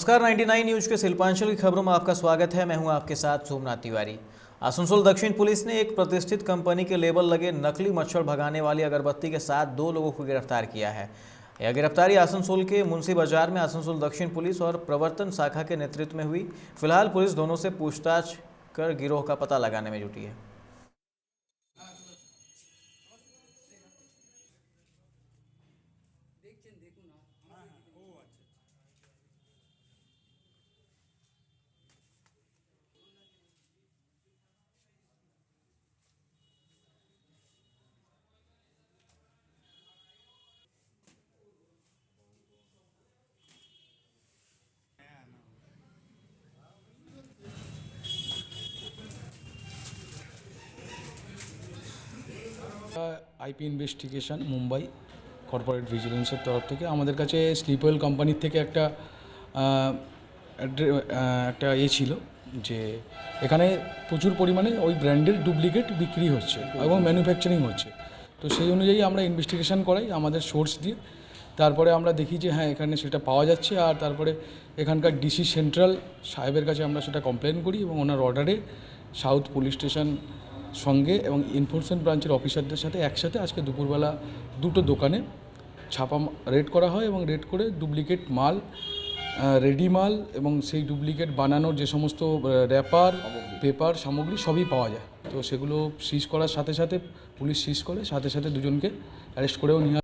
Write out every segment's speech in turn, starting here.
नमस्कार, 99 न्यूज के शिल्पांचल की खबरों में आपका स्वागत है। मैं हूं आपके साथ सोमनाथ तिवारी। आसनसोल दक्षिण पुलिस ने एक प्रतिष्ठित कंपनी के लेबल लगे नकली मच्छर भगाने वाली अगरबत्ती के साथ 2 लोगों को गिरफ्तार किया है। यह गिरफ्तारी आसनसोल के मुंशी बाजार में आसनसोल दक्षिण पुलिस और प्रवर्तन शाखा के नेतृत्व में हुई। फिलहाल पुलिस दोनों से पूछताछ कर गिरोह का पता लगाने में जुटी है। আইপি ইনভেস্টিগেশন মুম্বাই কর্পোরেট ভিজিলেন্সের তরফ থেকে আমাদের কাছে স্লিপ ওয়েল কোম্পানির থেকে একটা ছিল যে এখানে প্রচুর পরিমাণে ওই ব্র্যান্ডের ডুপ্লিকেট বিক্রি হচ্ছে এবং ম্যানুফ্যাকচারিং হচ্ছে। তো সেই অনুযায়ী আমরা ইনভেস্টিগেশন করাই আমাদের সোর্স দিয়ে। তারপরে আমরা দেখি যে হ্যাঁ এখানে সেটা পাওয়া যাচ্ছে, আর তারপরে এখানকার ডিসি সেন্ট্রাল সাহেবের কাছে আমরা সেটা কমপ্লেন করি এবং ওনার অর্ডারে সাউথ পুলিশ স্টেশন সঙ্গে এবং এনফোর্সমেন্ট ব্রাঞ্চের অফিসারদের সাথে একসাথে আজকে দুপুরবেলা দুটো দোকানে ছাপা রেড করা হয় এবং রেড করে ডুপ্লিকেট মাল, রেডি মাল এবং সেই ডুপ্লিকেট বানানোর যে সমস্ত র্যাপার, পেপার সামগ্রী সবই পাওয়া যায়। তো সেগুলো সিজ করার সাথে সাথে পুলিশ সিজ করে সাথে সাথে দুজনকে অ্যারেস্ট করেও নিয়ে।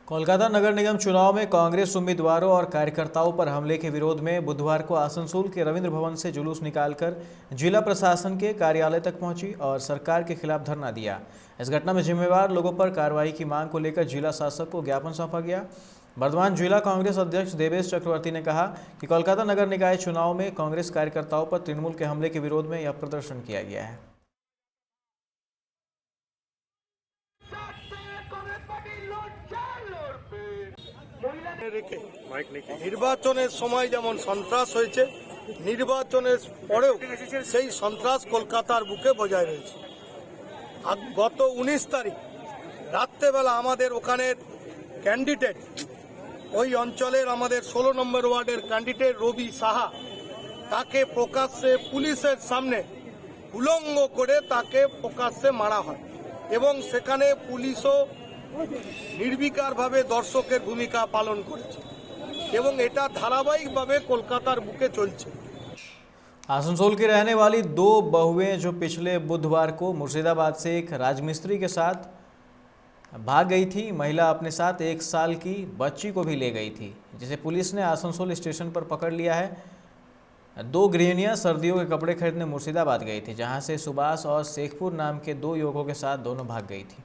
कोलकाता नगर निगम चुनाव में कांग्रेस उम्मीदवारों और कार्यकर्ताओं पर हमले के विरोध में बुधवार को आसनसोल के रविंद्र भवन से जुलूस निकालकर जिला प्रशासन के कार्यालय तक पहुंची और सरकार के खिलाफ धरना दिया। इस घटना में जिम्मेवार लोगों पर कार्रवाई की मांग को लेकर जिला शासक को ज्ञापन सौंपा गया। वर्तमान जिला कांग्रेस अध्यक्ष देवेश चक्रवर्ती ने कहा कि कोलकाता नगर निकाय चुनाव में कांग्रेस कार्यकर्ताओं पर तृणमूल के हमले के विरोध में यह प्रदर्शन किया गया है। নির্বাচনের সময় যেমন সন্ত্রাস হয়েছে, নির্বাচনের পরেও সেই সন্ত্রাস কলকাতার বুকে বজায় রয়েছে। গত 19 তারিখ রাত্রেবেলা আমাদের ওখানের ক্যান্ডিডেট, ওই অঞ্চলের আমাদের 16 নম্বর ওয়ার্ডের ক্যান্ডিডেট রবি সাহা, তাকে প্রকাশ্যে পুলিশের সামনে উলঙ্গ করে তাকে প্রকাশ্যে মারা হয় এবং সেখানে পুলিশও নির্বিকারভাবে দর্শকের ভূমিকা পালন করেছে এবং এটা ধারাবাহিকভাবে কলকাতার বুকে চলছে। आसनसोल की रहने वाली 2 बहुएं जो पिछले बुधवार को मुर्शिदाबाद से एक राजमिस्त्री के साथ भाग गई थी। महिला अपने साथ 1 साल की बच्ची को भी ले गई थी, जिसे पुलिस ने आसनसोल स्टेशन पर पकड़ लिया है। 2 गृहिणियां सर्दियों के कपड़े खरीदने मुर्शिदाबाद गई थी, जहां से सुभाष और शेखपुर नाम के 2 युवकों के साथ दोनों भाग गई थी।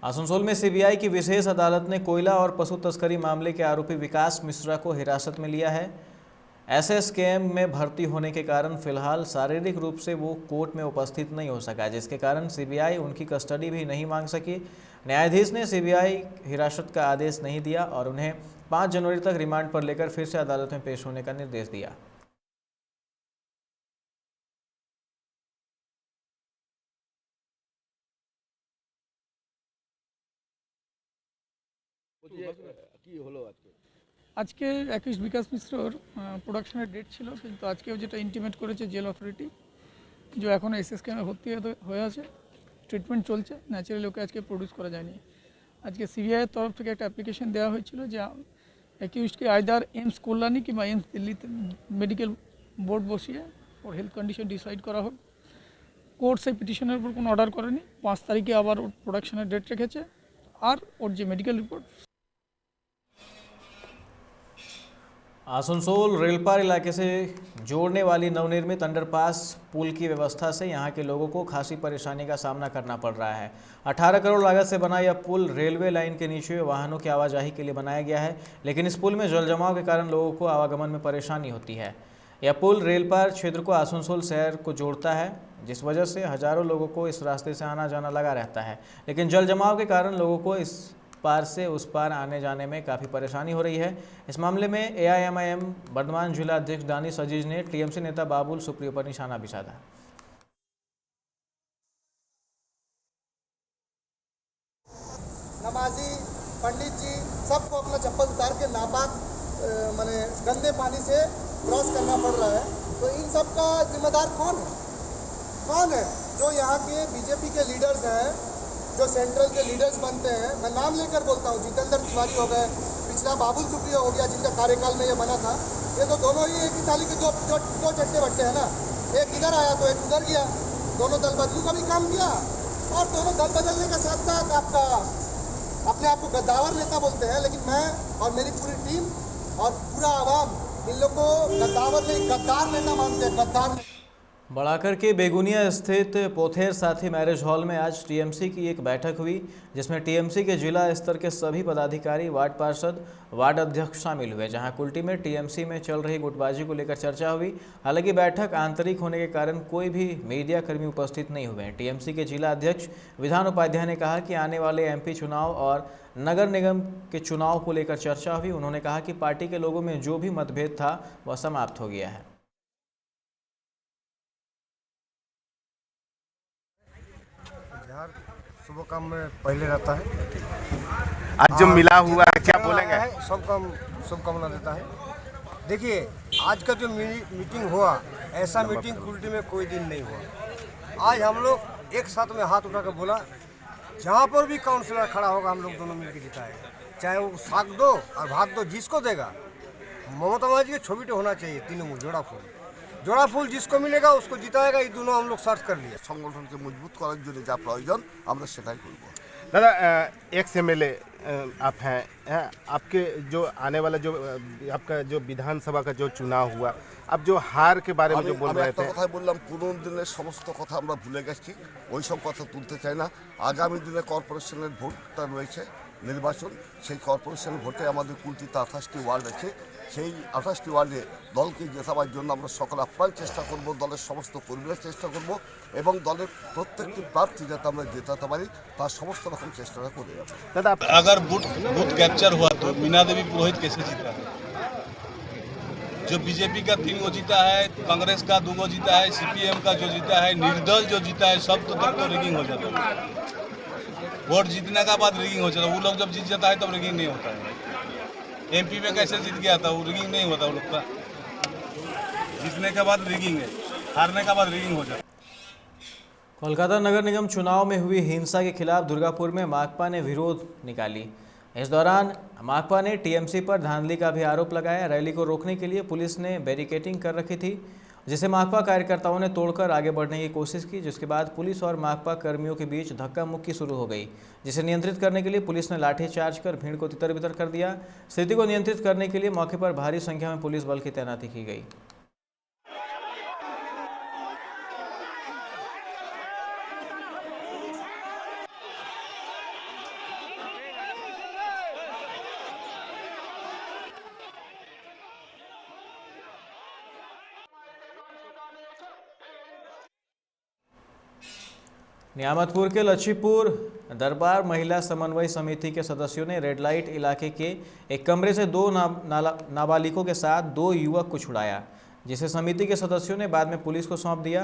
आसनसोल में सीबीआई की विशेष अदालत ने कोयला और पशु तस्करी मामले के आरोपी विकास मिश्रा को हिरासत में लिया है। एसएस कैंप में भर्ती होने के कारण फिलहाल शारीरिक रूप से वो कोर्ट में उपस्थित नहीं हो सका, जिसके कारण सीबीआई उनकी कस्टडी भी नहीं मांग सकी। न्यायाधीश ने सीबीआई हिरासत का आदेश नहीं दिया और उन्हें 5 जनवरी तक रिमांड पर लेकर फिर से अदालत में पेश होने का निर्देश दिया। আজকে 21 বিকাশ মিশ্রর প্রোডাকশনের ডেট ছিল, কিন্তু আজকেও যেটা ইন্টিমেট করেছে জেল অথরিটি, যে এখনও এসএস ক্যাম্পে ভর্তি হয়ে আছে, ট্রিটমেন্ট চলছে, ন্যাচারালি ওকে আজকে প্রডিউস করা যায়নি। আজকে সিবিআইয়ের তরফ থেকে একটা অ্যাপ্লিকেশন দেওয়া হয়েছিল যে অ্যাকিউজকে আইদার এইমস কল্যাণী কিংবা এইমস দিল্লিতে মেডিকেল বোর্ড বসিয়ে ওর হেলথ কন্ডিশন ডিসাইড করা হোক। কোর্ট সেই পিটিশনের উপর কোনো অর্ডার করেনি। 5 তারিখে আবার ওর প্রোডাকশনের ডেট রেখেছে, আর ওর যে মেডিকেল রিপোর্ট। आसनसोल रेलपार इलाके से जोड़ने वाली नवनिर्मित अंडरपास पुल की व्यवस्था से यहां के लोगों को खासी परेशानी का सामना करना पड़ रहा है। 18 करोड़ लागत से बना यह पुल रेलवे लाइन के नीचे वाहनों की आवाजाही के लिए बनाया गया है, लेकिन इस पुल में जलजमाव के कारण लोगों को आवागमन में परेशानी होती है। यह पुल रेलपार क्षेत्र को आसनसोल शहर को जोड़ता है, जिस वजह से हजारों लोगों को इस रास्ते से आना जाना लगा रहता है, लेकिन जलजमाव के कारण लोगों को इस पार से उस पार आने जाने में काफ़ी परेशानी हो रही है। इस मामले में एआईएमआईएम वर्धमान जिला अध्यक्ष दानिश अजीज ने टीएमसी नेता बाबुल सुप्रियो पर निशाना भी साधा। नापाक माने गंदे पानी से क्रॉस करना पड़ रहा है। तो इन सब का जिम्मेदार कौन है? कौन है? जो यहाँ के बीजेपी के लीडर्स हैं, जो सेंट्रल के लीडर्स बनते हैं। मैं नाम लेकर बोलता हूँ, जितेंद्र तिवारी हो गए, पिछला बाबुल सुप्रियो हो गया जिनका कार्यकाल में ये बना था। ये तो दोनों ही एक ही थाली के दो चट्टे बट्टे हैं ना। एक इधर आया तो एक उधर गया, दोनों दल बदलू का भी काम किया। और दोनों दल बदलने के साथ साथ आपका अपने आप को गद्दावर नेता बोलते हैं, लेकिन मैं और मेरी पूरी टीम और पूरा आवाम इन लोग को गद्दावर नहीं गद्दार नेता मानते हैं, गद्दार। बढ़ाकर के बेगुनिया स्थित पोथेर साथी मैरिज हॉल में आज टीएमसी की एक बैठक हुई, जिसमें टीएमसी के जिला स्तर के सभी पदाधिकारी, वार्ड पार्षद, वार्ड अध्यक्ष शामिल हुए। जहां कुल्टी में टीएमसी में चल रही गुटबाजी को लेकर चर्चा हुई। हालांकि बैठक आंतरिक होने के कारण कोई भी मीडिया कर्मी उपस्थित नहीं हुए। टीएमसी के जिला अध्यक्ष विधान उपाध्याय ने कहा कि आने वाले एमपी चुनाव और नगर निगम के चुनाव को लेकर चर्चा हुई। उन्होंने कहा कि पार्टी के लोगों में जो भी मतभेद था वह समाप्त हो गया है। बिहार सुबह काम में पहले रहता है। आज जो मिला हुआ क्या बोलेंगे? सब काम शुभकामना देता है। देखिए, आज का जो मीटिंग हुआ, ऐसा मीटिंग कुल्टी में कोई दिन नहीं हुआ। आज हम लोग एक साथ में हाथ उठा कर बोला, जहाँ पर भी काउंसलर खड़ा होगा हम लोग दोनों मिलकर जिताएंगे। चाहे वो साग दो और भात दो, जिसको देगा। ममता बनर्जी के छविटे होना चाहिए, तीनों में जोड़ा फूल जिसको मिलेगा उसको जिताएगा। ये दोनों हम लोग सर्च कर लिए। संगठन के मजबूत करार जो जा प्रयोजन আমরা সেটাই করব। दादा, एक्स एमएलए आप हैं, आपके जो आने वाला जो आपका जो विधानसभा का जो चुनाव हुआ, अब जो हार के बारे में जो बोल रहे थे, কথা বললাম, পুরনো দিনের সমস্ত কথা আমরা ভুলে গেছি, ওই সব কথা তুলতে চাই না। আগামী দিনে কর্পোরেশনের ভোটটা রয়েছে, নির্বাচন। সেই কর্পোরেশন ভোটে আমাদের কুলটিতে 28টি ওয়ার্ড আছে। সেই 28টি ওয়ার্ডে দলকে জেতাবার জন্য আমরা সকল আপ্রাণ চেষ্টা করব, দলের সমস্ত কর্মীরা চেষ্টা করব এবং দলের প্রত্যেকটি প্রার্থী যাতে আমরা জেতাতে পারি তার সমস্ত রকম চেষ্টাটা করে যাব। दादा अगर बूथ कैप्चर हुआ तो मीना देवी पुरोहित कैसे जीता है? जो बीजेपी का 3 गो जीता है, कांग्रेस का 2 गो जीता है, सीपीएम का जो जीता है, निर्दल जो जीता है, सब तो तब तो रिगिंग हो जाता है। वोट जीतने का बाद रिगिंग हो जाता है। वो लोग जब जीत जाता है तब रिगिंग नहीं होता है। एमपी में कैसे जीत गया था, वो रिगिंग नहीं होता। वो लोग का जीतने के बाद रिगिंग है, हारने के बाद रिगिंग हो जाता है। कोलकाता नगर निगम चुनाव में हुई हिंसा के खिलाफ दुर्गापुर में माकपा ने विरोध निकाली। इस दौरान माकपा ने टीएमसी पर धांधली का भी आरोप लगाया। रैली को रोकने के लिए पुलिस ने बैरिकेडिंग कर रखी थी, जिसे माकपा कार्यकर्ताओं ने तोड़कर आगे बढ़ने की कोशिश की, जिसके बाद पुलिस और माकपा कर्मियों के बीच धक्का मुक्की शुरू हो गई, जिसे नियंत्रित करने के लिए पुलिस ने लाठीचार्ज कर भीड़ को तितर बितर कर दिया। स्थिति को नियंत्रित करने के लिए मौके पर भारी संख्या में पुलिस बल की तैनाती की गई। नियामतपुर के लच्छीपुर दरबार महिला समन्वय समिति के सदस्यों ने रेड लाइट इलाके के एक कमरे से 2 नाबालिगों के साथ 2 युवक को छुड़ाया, जिसे समिति के सदस्यों ने बाद में पुलिस को सौंप दिया।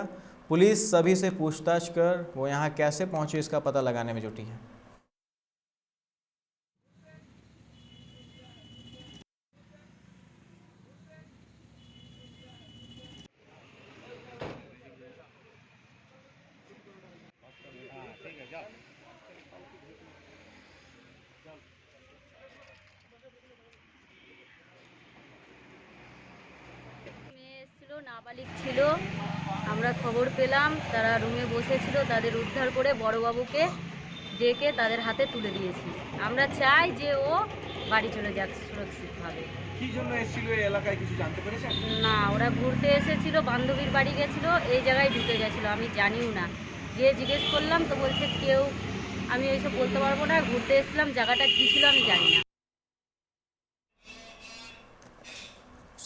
पुलिस सभी से पूछताछ कर वो यहाँ कैसे पहुंचे इसका पता लगाने में जुटी है। নাবালিক ছিল, আমরা খবর পেলাম তারা রুমে বসেছিল। তাদের উদ্ধার করে বড়বাবুকে ডেকে তাদের হাতে তুলে দিয়েছি। আমরা চাই যে ও বাড়ি চলে যাক সুরক্ষিতভাবে। কি জন্য এসেছিল এই এলাকায় কিছু জানতে পেরেছেন? না, ওরা ঘুরতে এসেছিল, বান্ধবীর বাড়ি গেছিল, এই জায়গায় ঢুকে গেছিল। আমি জানিও না, গিয়ে জিজ্ঞেস করলাম তো বলছে কেউ, আমি এইসব বলতে পারবো না, ঘুরতে এসেছিলাম, জায়গাটা কী ছিল আমি জানি না।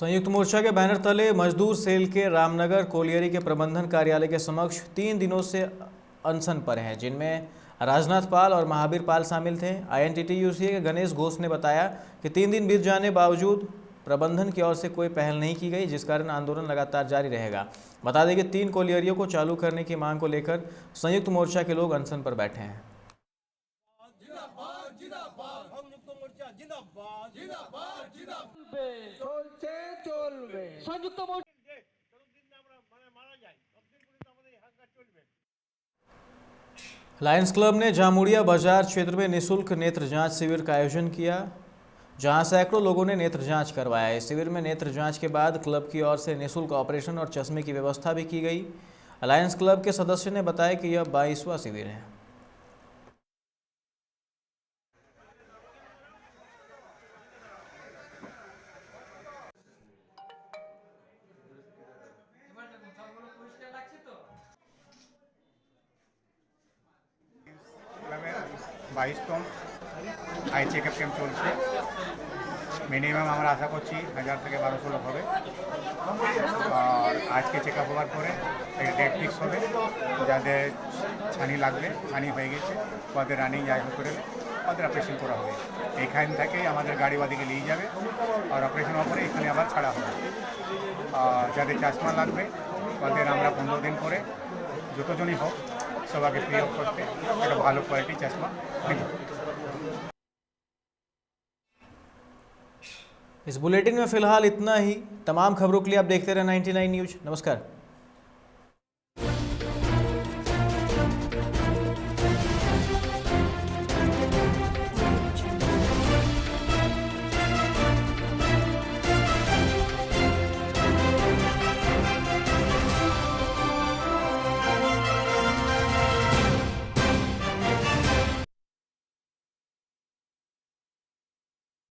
संयुक्त मोर्चा के बैनर तले मजदूर सेल के रामनगर कोलियरी के प्रबंधन कार्यालय के समक्ष 3 दिनों से अनशन पर हैं, जिनमें राजनाथ पाल और महावीर पाल शामिल थे। INTTUC के गणेश घोष ने बताया कि 3 दिन बीत जाने बावजूद प्रबंधन की ओर से कोई पहल नहीं की गई, जिस कारण आंदोलन लगातार जारी रहेगा। बता दें कि 3 कोलियरियों को चालू करने की मांग को लेकर संयुक्त मोर्चा के लोग अनशन पर बैठे हैं। लायंस क्लब ने जामुड़िया बाजार क्षेत्र में निःशुल्क नेत्र जांच शिविर का आयोजन किया, जहां सैकड़ों लोगों ने नेत्र जांच करवाया। इस शिविर में नेत्र जांच के बाद क्लब की ओर से निःशुल्क ऑपरेशन और चश्मे की व्यवस्था भी की गई। लायंस क्लब के सदस्य ने बताया कि यह 22वां शिविर है। বাইশতম আই চেক আপ ক্যাম্প চলছে। মিনিমাম আমরা আশা করছি 1000 থেকে 1200 লোক হবে। আর আজকে চেক আপ হওয়ার পরে একটা ডেট ফিক্স হবে, যাদের ছানি লাগবে, ছানি হয়ে গেছে, ওদের রানিং জায়গা করে ওদের অপারেশন করা হবে। এখান থেকেই আমাদের গাড়ি ওদিকে নিয়ে যাবে আর অপারেশন হওয়ার পরে এখানে আবার ছাড়া হবে। আর যাদের চশমা লাগবে ওদের আমরা 15 দিন পরে যতজনই হোক সবাইকে ফ্রি অফ করতে একটা ভালো কোয়ালিটি চশমা দেব। इस बुलेटिन में फिलहाल इतना ही। तमाम खबरों के लिए आप देखते रहे 99 न्यूज़। नमस्कार।